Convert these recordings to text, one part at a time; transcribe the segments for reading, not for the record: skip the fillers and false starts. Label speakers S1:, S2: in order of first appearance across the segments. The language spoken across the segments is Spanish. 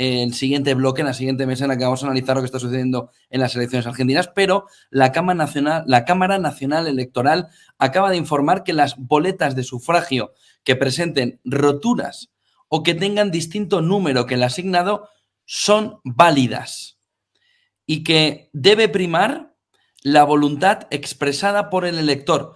S1: el siguiente bloque, en la siguiente mesa en la que vamos a analizar lo que está sucediendo en las elecciones argentinas, pero la Cámara Nacional Electoral acaba de informar que las boletas de sufragio que presenten roturas o que tengan distinto número que el asignado son válidas y que debe primar la voluntad expresada por el elector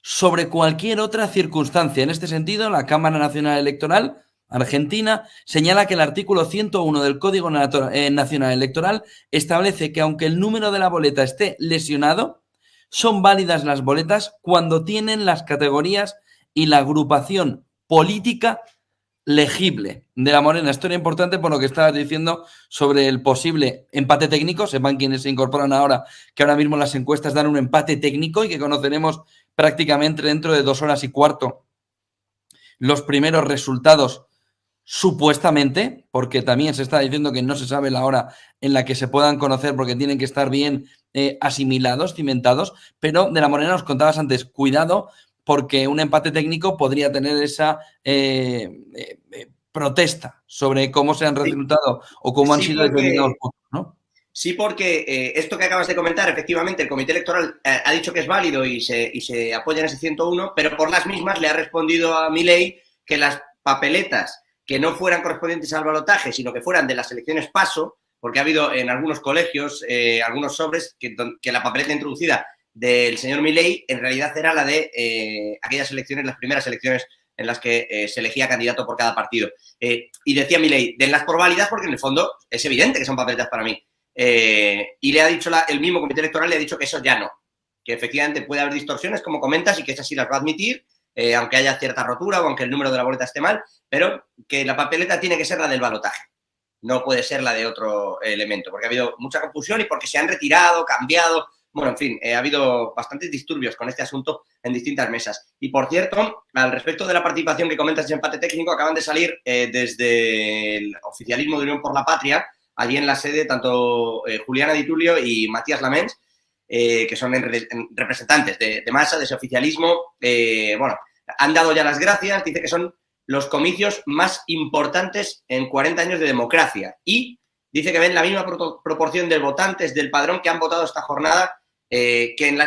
S1: sobre cualquier otra circunstancia. En este sentido, la Cámara Nacional Electoral Argentina señala que el artículo 101 del Código Nacional Electoral establece que aunque el número de la boleta esté lesionado, son válidas las boletas cuando tienen las categorías y la agrupación política legible. De la Morena, historia importante por lo que estabas diciendo sobre el posible empate técnico. Sepan quienes se incorporan ahora que ahora mismo las encuestas dan un empate técnico y que conoceremos prácticamente dentro de 2 horas y cuarto los primeros resultados, supuestamente, porque también se está diciendo que no se sabe la hora en la que se puedan conocer porque tienen que estar bien asimilados, cimentados, pero de la Morena nos contabas antes, cuidado, porque un empate técnico podría tener esa protesta sobre cómo se han resultado o cómo han sido determinados votos, ¿no?
S2: Sí, porque esto que acabas de comentar, efectivamente, el Comité Electoral ha dicho que es válido y se apoya en ese 101, pero por las mismas le ha respondido a Milei que las papeletas que no fueran correspondientes al balotaje, sino que fueran de las elecciones PASO, porque ha habido en algunos colegios, algunos sobres, que la papeleta introducida del señor Milei en realidad era la de aquellas elecciones, las primeras elecciones en las que se elegía candidato por cada partido. Y decía Milei, denlas por válidas porque en el fondo es evidente que son papeletas para mí. Y le ha dicho el mismo Comité Electoral, le ha dicho que eso ya no, que efectivamente puede haber distorsiones, como comentas, y que esas sí las va a admitir, aunque haya cierta rotura o aunque el número de la boleta esté mal, pero que la papeleta tiene que ser la del balotaje, no puede ser la de otro elemento, porque ha habido mucha confusión y porque se han retirado, cambiado, bueno, en fin, ha habido bastantes disturbios con este asunto en distintas mesas. Y, por cierto, al respecto de la participación que comentas de empate técnico, acaban de salir desde el oficialismo de Unión por la Patria, allí en la sede, tanto Juliana Di Tulio y Matías Lamens, que son representantes de masa, de ese oficialismo, bueno, han dado ya las gracias, dice que son los comicios más importantes en 40 años de democracia y dice que ven la misma proporción de votantes del padrón que han votado esta jornada, que en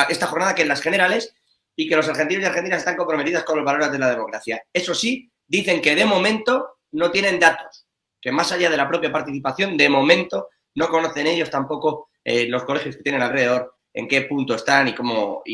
S2: esta jornada que en las generales, y que los argentinos y argentinas están comprometidas con los valores de la democracia. Eso sí, dicen que de momento no tienen datos, que más allá de la propia participación, de momento no conocen ellos tampoco los colegios que tienen alrededor, en qué punto están y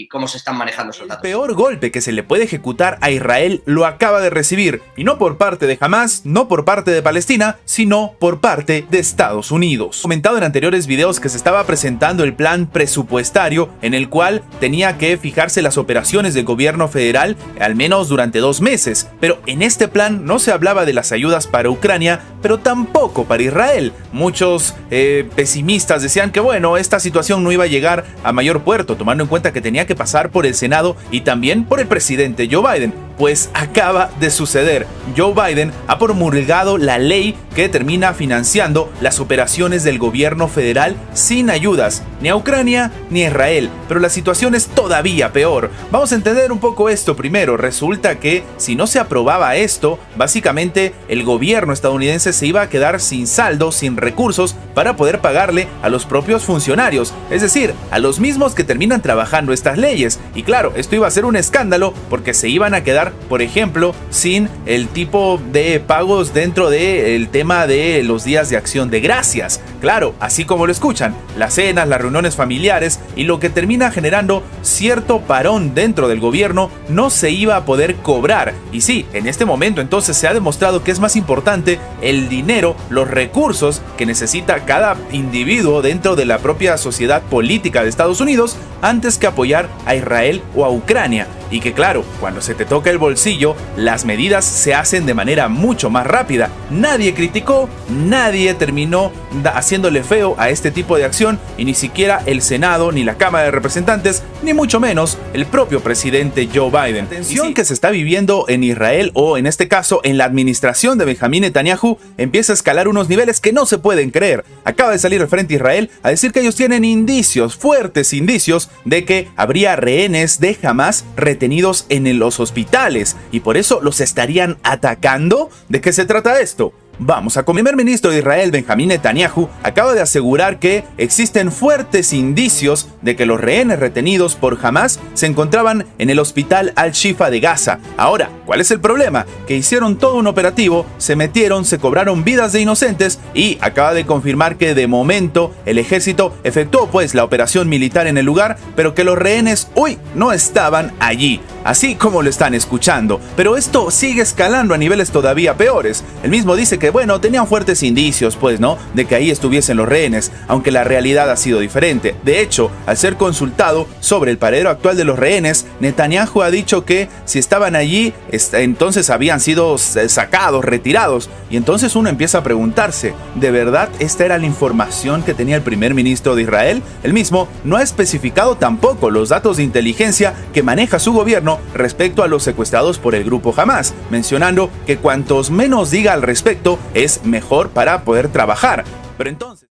S2: cómo se están manejando esos datos.
S3: El peor golpe que se le puede ejecutar a Israel lo acaba de recibir, y no por parte de Hamás, no por parte de Palestina, sino por parte de Estados Unidos. Comentado en anteriores videos que se estaba presentando el plan presupuestario en el cual tenía que fijarse las operaciones del gobierno federal al menos durante 2 meses, pero en este plan no se hablaba de las ayudas para Ucrania, pero tampoco para Israel. Muchos pesimistas decían que bueno, esta situación no iba a llegar a mayor puerto, tomando en cuenta que tenía que pasar por el Senado y también por el presidente Joe Biden. Pues acaba de suceder. Joe Biden ha promulgado la ley que termina financiando las operaciones del gobierno federal sin ayudas, ni a Ucrania ni a Israel. Pero la situación es todavía peor. Vamos a entender un poco esto primero. Resulta que si no se aprobaba esto, básicamente el gobierno estadounidense se iba a quedar sin saldo, sin recursos para poder pagarle a los propios funcionarios, es decir, a los mismos que terminan trabajando estas leyes. Y claro, esto iba a ser un escándalo porque se iban a quedar, por ejemplo, sin el tipo de pagos dentro del tema de los días de acción de gracias. Claro, así como lo escuchan, las cenas, las reuniones familiares, y lo que termina generando cierto parón dentro del gobierno no se iba a poder cobrar. Y sí, en este momento entonces se ha demostrado que es más importante el dinero, los recursos que necesita cada individuo dentro de la propia sociedad política de Estados Unidos antes que apoyar a Israel o a Ucrania. Y que claro, cuando se te toca el bolsillo, las medidas se hacen de manera mucho más rápida. Nadie criticó, nadie terminó haciéndole feo a este tipo de acción, y ni siquiera el Senado, ni la Cámara de Representantes, ni mucho menos el propio presidente Joe Biden. La tensión que se está viviendo en Israel, o en este caso en la administración de Benjamín Netanyahu, empieza a escalar unos niveles que no se pueden creer. Acaba de salir el Frente Israel a decir que ellos tienen indicios, fuertes indicios, de que habría rehenes de Hamás retenidos en los hospitales y por eso los estarían atacando. ¿De qué se trata esto? Vamos a comer. El primer ministro de Israel, Benjamín Netanyahu, acaba de asegurar que existen fuertes indicios de que los rehenes retenidos por Hamas se encontraban en el hospital Al-Shifa de Gaza. Ahora, ¿cuál es el problema? Que hicieron todo un operativo, se metieron, se cobraron vidas de inocentes y acaba de confirmar que de momento el ejército efectuó pues la operación militar en el lugar, pero que los rehenes no estaban allí, así como lo están escuchando. Pero esto sigue escalando a niveles todavía peores. Él mismo dice que bueno, tenían fuertes indicios pues, ¿no?, de que ahí estuviesen los rehenes, aunque la realidad ha sido diferente. De hecho, al ser consultado sobre el paradero actual de los rehenes, Netanyahu ha dicho que si estaban allí, entonces habían sido sacados, retirados. Y entonces uno empieza a preguntarse, ¿de verdad esta era la información que tenía el primer ministro de Israel? Él mismo no ha especificado tampoco los datos de inteligencia que maneja su gobierno respecto a los secuestrados por el grupo Hamas, mencionando que cuantos menos diga al respecto es mejor para poder trabajar. Pero entonces...